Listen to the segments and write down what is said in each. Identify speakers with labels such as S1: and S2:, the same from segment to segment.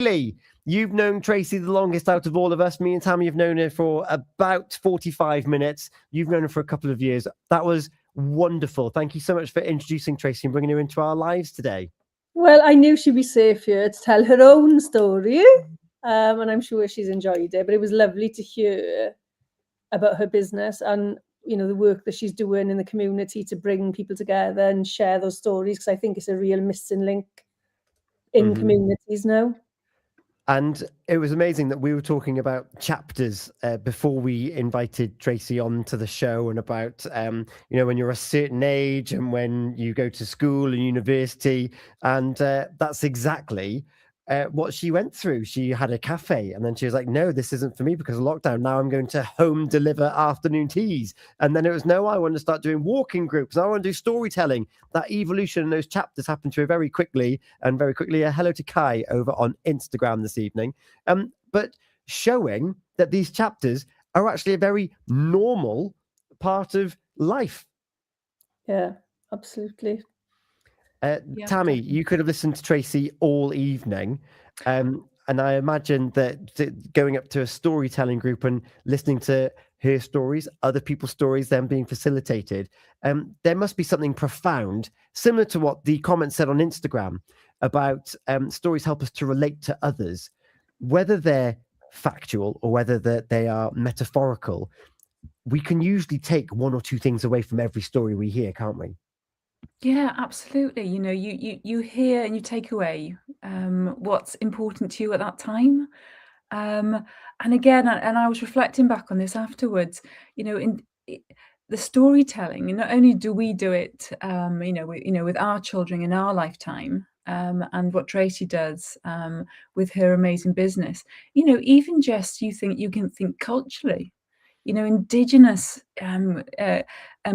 S1: Lee, you've known Tracy the longest out of all of us. Me and Tammy have known her for about 45 minutes. You've known her for a couple of years. That was wonderful. Thank you so much for introducing Tracy and bringing her into our lives today.
S2: Well, I knew she'd be safe here to tell her own story, and I'm sure she's enjoyed it. But it was lovely to hear about her business and, you know, the work that she's doing in the community to bring people together and share those stories, because I think it's a real missing link in communities now.
S1: And it was amazing that we were talking about chapters before we invited Tracy on to the show, and about, when you're a certain age and when you go to school and university. And that's exactly what she went through. She had a cafe, and then she was like, no, this isn't for me because of lockdown. Now I'm going to home deliver afternoon teas. And then it was, no, I want to start doing walking groups. I want to do storytelling. That evolution and those chapters happened to her very quickly. And very quickly, a hello to Kai over on Instagram this evening. But showing that these chapters are actually a very normal part of life.
S2: Yeah, absolutely.
S1: Tammy, you could have listened to Tracy all evening. And I imagine that going up to a storytelling group and listening to her stories, other people's stories, them being facilitated, there must be something profound, similar to what the comment said on Instagram about stories help us to relate to others, whether they're factual or whether they are metaphorical. We can usually take one or two things away from every story we hear, can't we?
S3: Yeah, absolutely. You know, you hear and you take away what's important to you at that time. And again, and I was reflecting back on this afterwards, you know, the storytelling, not only do we do it, with our children in our lifetime, and what Tracy does with her amazing business, even just you can think culturally, Indigenous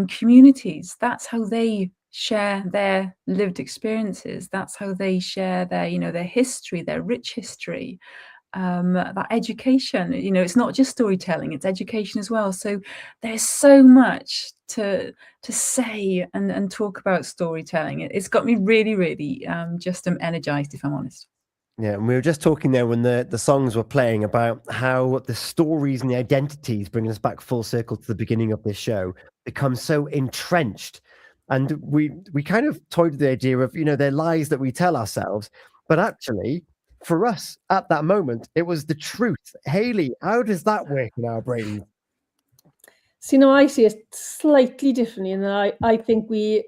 S3: communities, that's how they share their lived experiences. That's how they share their history, their rich history, that education. It's not just storytelling, it's education as well. So there's so much to say and talk about storytelling. It's got me really, really just energized, if I'm honest.
S1: Yeah, and we were just talking there when the songs were playing about how the stories and the identities, bringing us back full circle to the beginning of this show, become so entrenched. And we kind of toyed with the idea of, they're lies that we tell ourselves. But actually, for us at that moment, it was the truth. Hayley, how does that work in our brains?
S2: So, I see it slightly differently, and I think we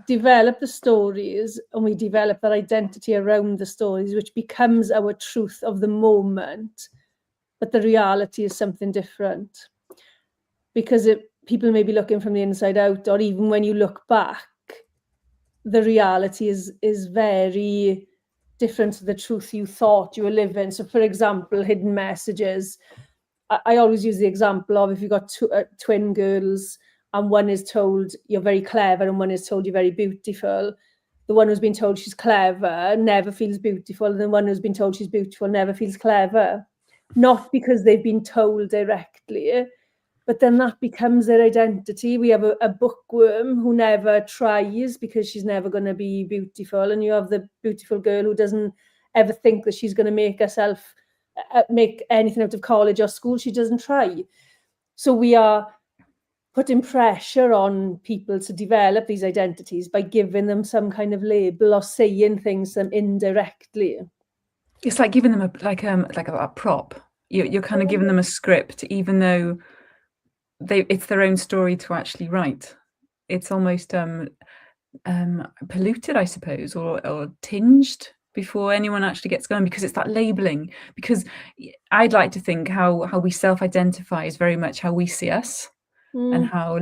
S2: develop the stories and we develop that identity around the stories, which becomes our truth of the moment. But the reality is something different, because people may be looking from the inside out, or even when you look back, the reality is very different to the truth you thought you were living. So, for example, hidden messages. I always use the example of if you've got twin girls and one is told you're very clever and one is told you're very beautiful, the one who's been told she's clever never feels beautiful, and the one who's been told she's beautiful never feels clever. Not because they've been told directly, but then that becomes their identity. We have a bookworm who never tries because she's never going to be beautiful, and you have the beautiful girl who doesn't ever think that she's going to make anything out of college or school. She doesn't try. So we are putting pressure on people to develop these identities by giving them some kind of label or saying things to them indirectly.
S3: It's like giving them a prop. You're kind of giving them a script, even though it's their own story to actually write. It's almost polluted, I suppose, or tinged before anyone actually gets going, because it's that labeling. Because I'd like to think how we self-identify is very much how we see us, and how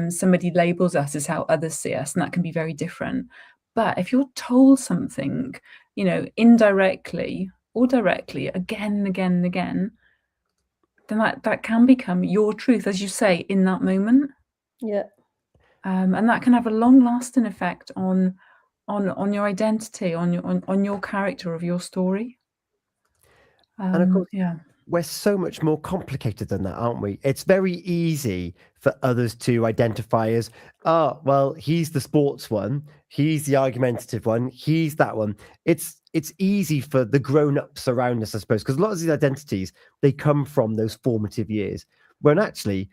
S3: somebody labels us is how others see us, and that can be very different. But if you're told something, indirectly or directly, again and again and again, then that can become your truth, as you say, in that moment.
S2: Yeah.
S3: And that can have a long-lasting effect on your identity, on your character of your story.
S1: And of course, we're so much more complicated than that, aren't we? It's very easy for others to identify as, well, he's the sports one, he's the argumentative one, he's that one. It's it's easy for the grown-ups around us, I suppose, because a lot of these identities, they come from those formative years when actually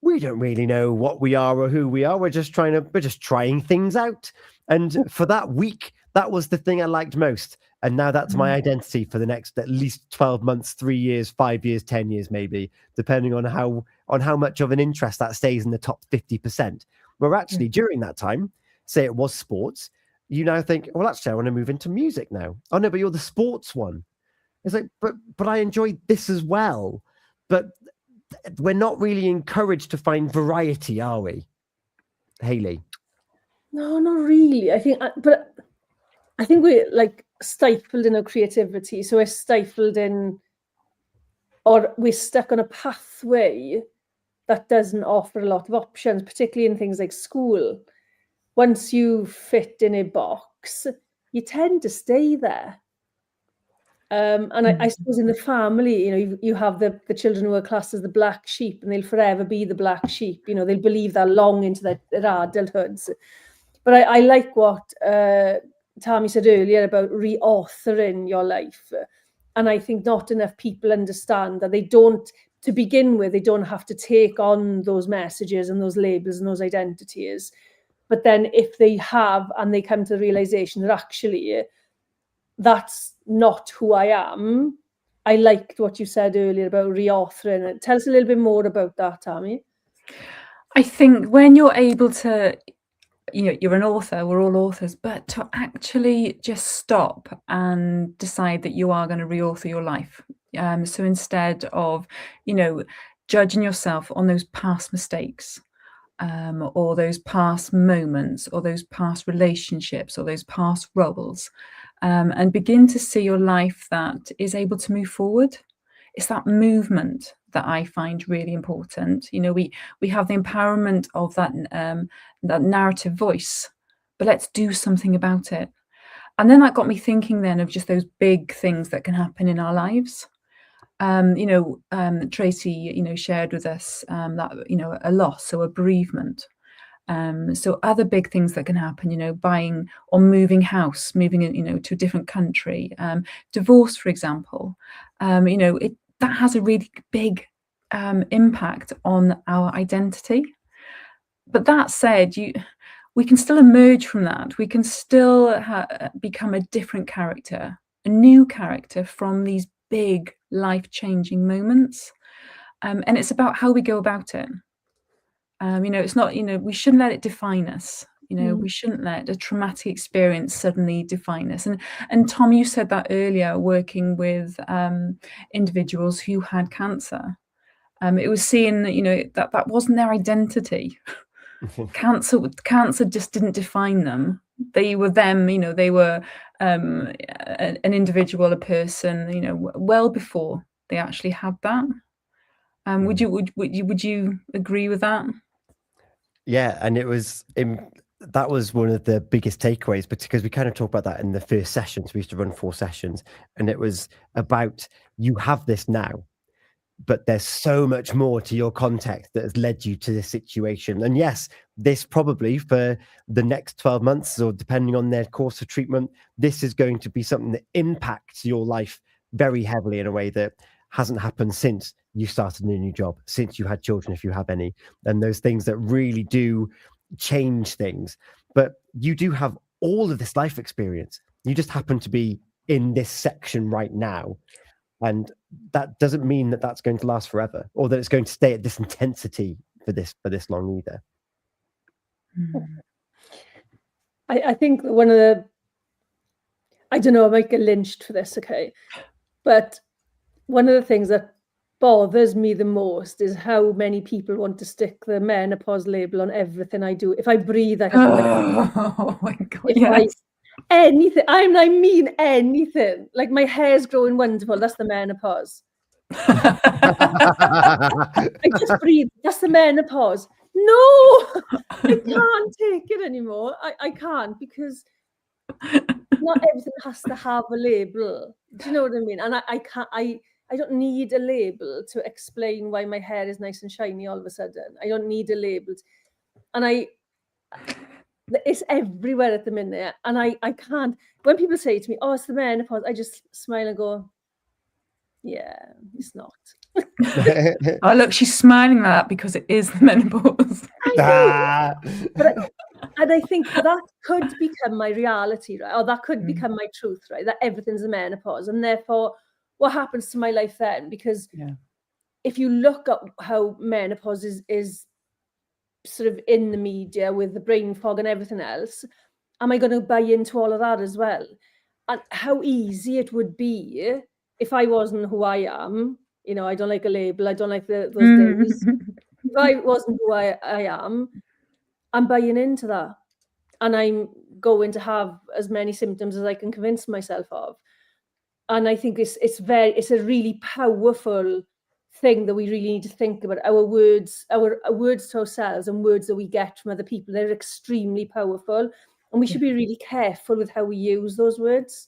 S1: we don't really know what we are or who we are. We're just trying things out. And for that week, that was the thing I liked most. And now that's my identity for the next at least 12 months, 3 years, 5 years, 10 years, maybe, depending on how much of an interest that stays in the top 50%. Where actually during that time, say it was sports, you now think, well, actually, I want to move into music now. Oh no, but you're the sports one. It's like, but I enjoy this as well. But we're not really encouraged to find variety, are we, Hayley?
S2: No, not really. I think we're like stifled in our creativity. So we're stifled in, or we're stuck on a pathway that doesn't offer a lot of options, particularly in things like school. Once you fit in a box, you tend to stay there. And I suppose in the family, you have the children who are classed as the black sheep, and they'll forever be the black sheep. They'll believe that long into their adulthoods. But I like what Tammy said earlier about reauthoring your life. And I think not enough people understand that they don't have to take on those messages and those labels and those identities. But then if they have, and they come to the realization that actually that's not who I am. I liked what you said earlier about reauthoring. Tell us a little bit more about that, Tammy.
S3: I think when you're able to, you're an author, we're all authors, but to actually just stop and decide that you are going to reauthor your life. So instead of, judging yourself on those past mistakes, or those past moments, or those past relationships, or those past roles, and begin to see your life that is able to move forward. It's that movement that I find really important. We have the empowerment of that narrative voice, but let's do something about it. And then that got me thinking then of just those big things that can happen in our lives. Tracy, shared with us that, a loss or a bereavement. So other big things that can happen, buying or moving house, moving to a different country, divorce, for example, that has a really big impact on our identity. But that said, we can still emerge from that. We can still become a different character, a new character from these big life-changing moments. And it's about how we go about it. It's not, we shouldn't let it define us. We shouldn't let a traumatic experience suddenly define us. And Tom, you said that earlier, working with individuals who had cancer. It was seeing that wasn't their identity. Cancer just didn't define them. They were them. They were an individual, a person. Well before they actually had that. Would you agree with that?
S1: Yeah, and that was one of the biggest takeaways, because we kind of talked about that in the first sessions. We used to run 4 sessions, and it was about, you have this now, but there's so much more to your context that has led you to this situation. And yes, this probably for the next 12 months, or depending on their course of treatment, this is going to be something that impacts your life very heavily in a way that hasn't happened since you started a new job, since you had children, if you have any, and those things that really do change things. But you do have all of this life experience. You just happen to be in this section right now. And that doesn't mean that that's going to last forever, or that it's going to stay at this intensity for this long either.
S2: I think one of the, I don't know, I might get lynched for this, okay? But one of the things that bothers me the most is how many people want to stick the menopause label on everything I do. If I breathe, I have
S3: oh my God, yes.
S2: Anything. I mean anything. Like, my hair's growing wonderful. That's the menopause. I just breathe. That's the menopause. No, I can't take it anymore. I can't, because not everything has to have a label. Do you know what I mean? And I can't. I don't need a label to explain why my hair is nice and shiny all of a sudden. I don't need a label. And It's everywhere at the minute, and I can't. When people say to me, "Oh, it's the menopause," I just smile and go, "Yeah, it's not."
S3: Oh, look, she's smiling at that because it is the menopause.
S2: I know, but
S1: Ah.
S2: and I think that could become my reality, right? Or that could
S3: Mm.
S2: become my truth, right? That everything's a menopause, and therefore, what happens to my life then? Because
S3: Yeah.
S2: if you look at how menopause is sort of in the media with the brain fog and everything else, am I going to buy into all of that as well? And how easy it would be if I wasn't who I am. You know, I don't like a label. I don't like those days. If I wasn't who I am, I'm buying into that. And I'm going to have as many symptoms as I can convince myself of. And I think it's a really powerful thing that we really need to think about. Our words to ourselves and words that we get from other people, they're extremely powerful. And we should be really careful with how we use those words.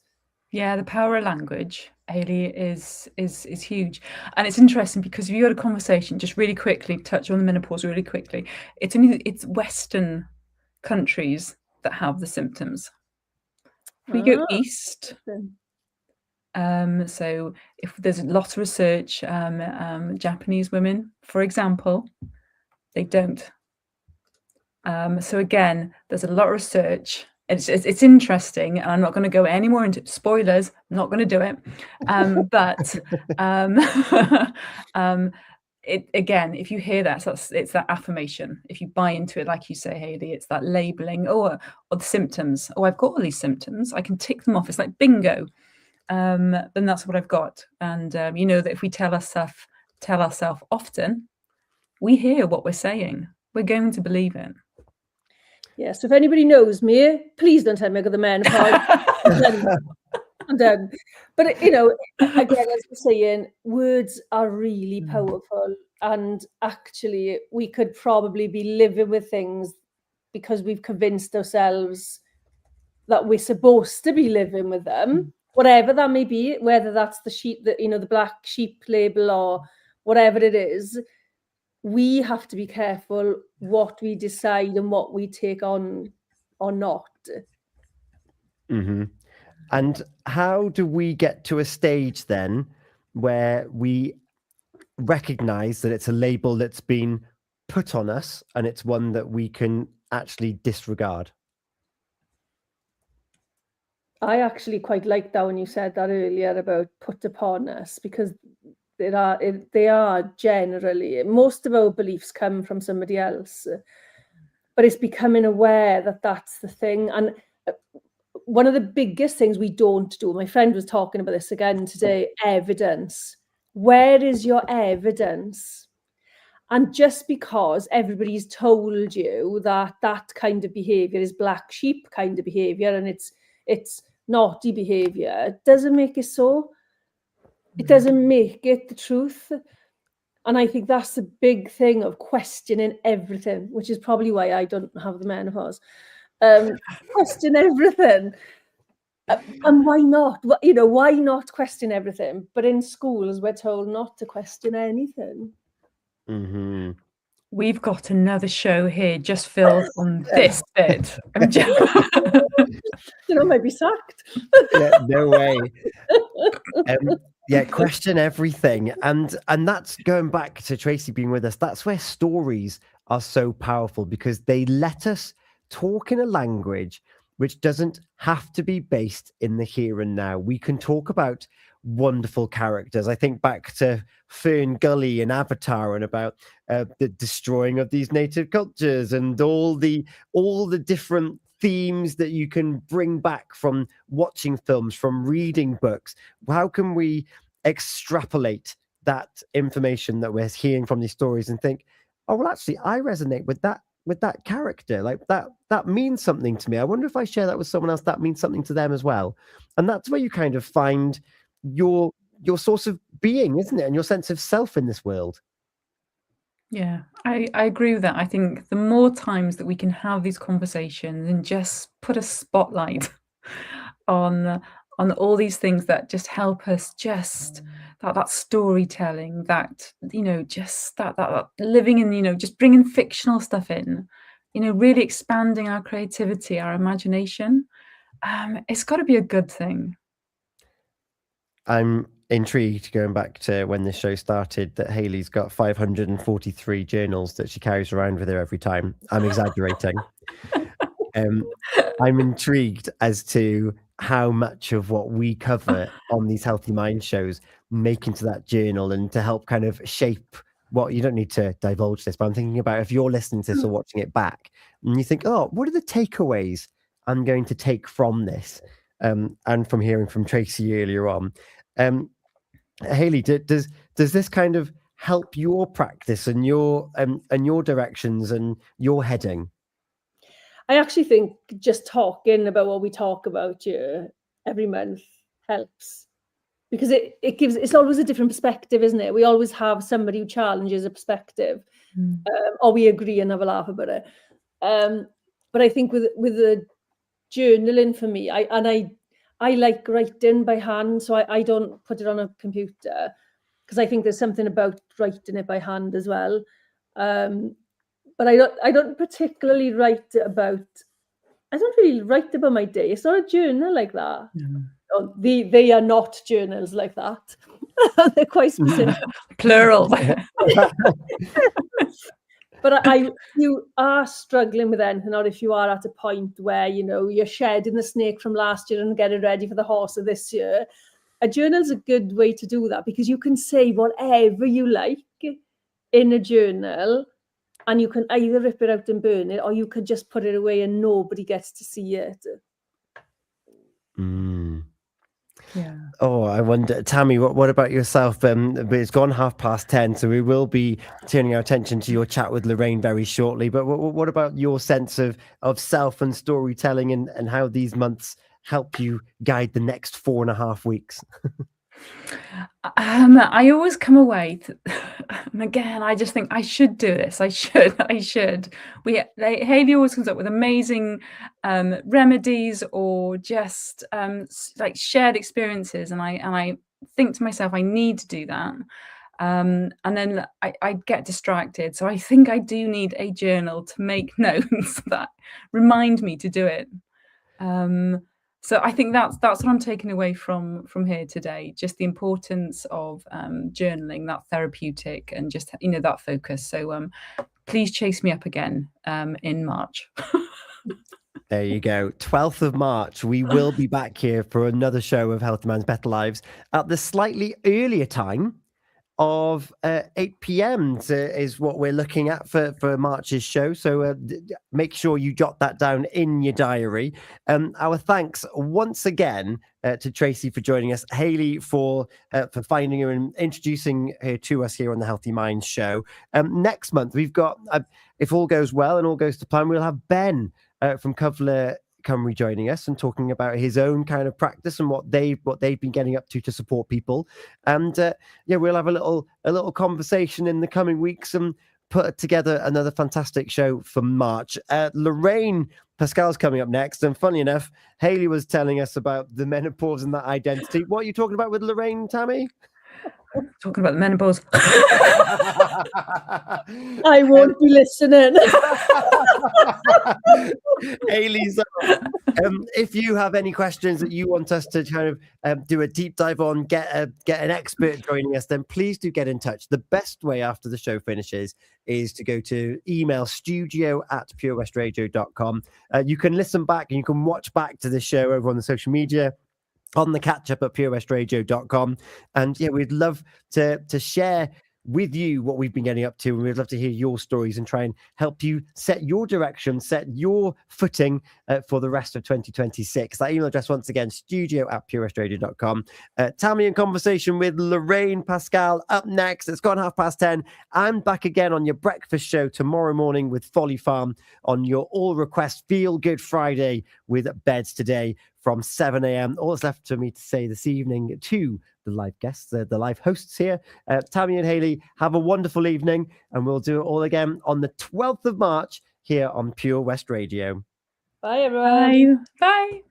S3: Yeah, the power of language, Hayley, is huge. And it's interesting because if you had a conversation, just really quickly, touch on the menopause really quickly, it's Western countries that have the symptoms. If we go east, so if there's a lot of research, Japanese women, for example, they don't. So again, there's a lot of research. It's interesting, and I'm not going to go any more into spoilers. I'm not going to do it. It again, if you hear that, it's that affirmation. If you buy into it, like you say, Hayley, it's that labeling or the symptoms. Oh, I've got all these symptoms. I can tick them off. It's like bingo. Then that's what I've got. And you know that if we tell ourselves often, we hear what we're saying. We're going to believe it.
S2: Yeah, so if anybody knows me, please don't tell me I got the menopause. I'm done. But, you know, again, as we're saying, words are really powerful. And actually, we could probably be living with things because we've convinced ourselves that we're supposed to be living with them, whatever that may be, whether that's the sheep, the black sheep label or whatever it is. We have to be careful what we decide and what we take on or not.
S1: Mm-hmm. And how do we get to a stage then where we recognize that it's a label that's been put on us and it's one that we can actually disregard?
S2: I actually quite liked that when you said that earlier about put upon us, because they are generally, most of our beliefs come from somebody else, but it's becoming aware that that's the thing. And one of the biggest things we don't do, my friend was talking about this again today, evidence. Where is your evidence? And just because everybody's told you that that kind of behavior is black sheep kind of behavior and it's naughty behavior, doesn't make it so. It doesn't make it the truth. And I think that's the big thing of questioning everything, which is probably why I don't have the menopause. Question everything. And why not? You know, why not question everything? But in schools, we're told not to question anything.
S1: Mm-hmm.
S3: We've got another show here just filled on this bit.
S2: You know, might be sacked.
S1: Yeah, no way. Yeah, question everything. And that's going back to Tracy being with us. That's where stories are so powerful, because they let us talk in a language which doesn't have to be based in the here and now. We can talk about wonderful characters. I think back to Fern Gully in Avatar and about the destroying of these native cultures and all the different themes that you can bring back from watching films, from reading books. How can we extrapolate that information that we're hearing from these stories and think, oh, well, actually, I resonate with that character, like that means something to me. I wonder if I share that with someone else, that means something to them as well. And that's where you kind of find your source of being, isn't it? And your sense of self in this world.
S3: Yeah, I agree with that. I think the more times that we can have these conversations and just put a spotlight on all these things that just help us, just that storytelling, that, you know, just that living in, you know, just bringing fictional stuff in, really expanding our creativity, our imagination, it's got to be a good thing.
S1: I'm intrigued, going back to when this show started, that Hayley's got 543 journals that she carries around with her every time. I'm exaggerating. I'm intrigued as to how much of what we cover on these Healthy Mind shows make into that journal, and to help kind of shape what, you don't need to divulge this, but I'm thinking about if you're listening to this or watching it back and you think, oh, what are the takeaways I'm going to take from this? And from hearing from Tracy earlier on, Hayley, does this kind of help your practice and your directions and your heading?
S2: I actually think just talking about what we talk about here every month helps, because it's always a different perspective, isn't it? We always have somebody who challenges a perspective, or we agree and have a laugh about it. But I think with the journaling, for me, I like writing by hand, so I don't put it on a computer, because I think there's something about writing it by hand as well. But I don't particularly write about. I don't really write about my day. It's not a journal like that. Oh, they are not journals like that. They're quite specific.
S3: Plural.
S2: But you are struggling with anything, or if you are at a point where you're shedding the snake from last year and getting ready for the horse of this year, a journal's a good way to do that, because you can say whatever you like in a journal, and you can either rip it out and burn it, or you could just put it away and nobody gets to see it.
S3: Yeah.
S1: Oh, I wonder, Tammy, what about yourself? But it's gone 10:30, so we will be turning our attention to your chat with Lorraine very shortly. But what about your sense of self and storytelling, and how these months help you guide the next 4.5 weeks?
S3: I always come away, and again, I just think I should do this. I should. Hayley always comes up with amazing remedies, or just like shared experiences, and I think to myself, I need to do that. And then I get distracted. So I think I do need a journal to make notes that remind me to do it. So I think that's what I'm taking away from here today. Just the importance of journaling, that therapeutic, and just that focus. So please chase me up again in March.
S1: There you go. 12th of March, we will be back here for another show of Healthy Minds, Better Lives at the slightly earlier time of 8 p.m. is what we're looking at for March's show. So make sure you jot that down in your diary. Our thanks once again to Tracy for joining us, Hayley for finding her and introducing her to us here on the Healthy Minds show. Next month, we've got, if all goes well and all goes to plan, we'll have Ben from Covler Cymru joining us and talking about his own kind of practice and what they've been getting up to support people. And we'll have a little conversation in the coming weeks and put together another fantastic show for March. Lorraine Pascal's coming up next, and funny enough, Hayley was telling us about the menopause and that identity. What are you talking about with Lorraine, Tammy?
S3: Talking about the menopause.
S2: I won't be listening.
S1: Hayley's if you have any questions that you want us to kind of do a deep dive on, get an expert joining us, then please do get in touch. The best way after the show finishes is to go to email studio@purewestradio.com. You can listen back and you can watch back to the show over on the social media, on the catch up at purewestradio.com. And we'd love to share with you what we've been getting up to, and we'd love to hear your stories and try and help you set your direction, set your footing for the rest of 2026. That email address, once again, studio@purewestradio.com. Tammy in conversation with Lorraine Pascal up next. It's gone 10:30. I'm back again on your breakfast show tomorrow morning with Folly Farm on your all request Feel Good Friday with Beds Today from 7 a.m. All that's left for me to say this evening to the live guests, the live hosts here, Tammy and Hayley, have a wonderful evening, and we'll do it all again on the 12th of March here on Pure West Radio.
S2: Bye, everyone.
S3: Bye.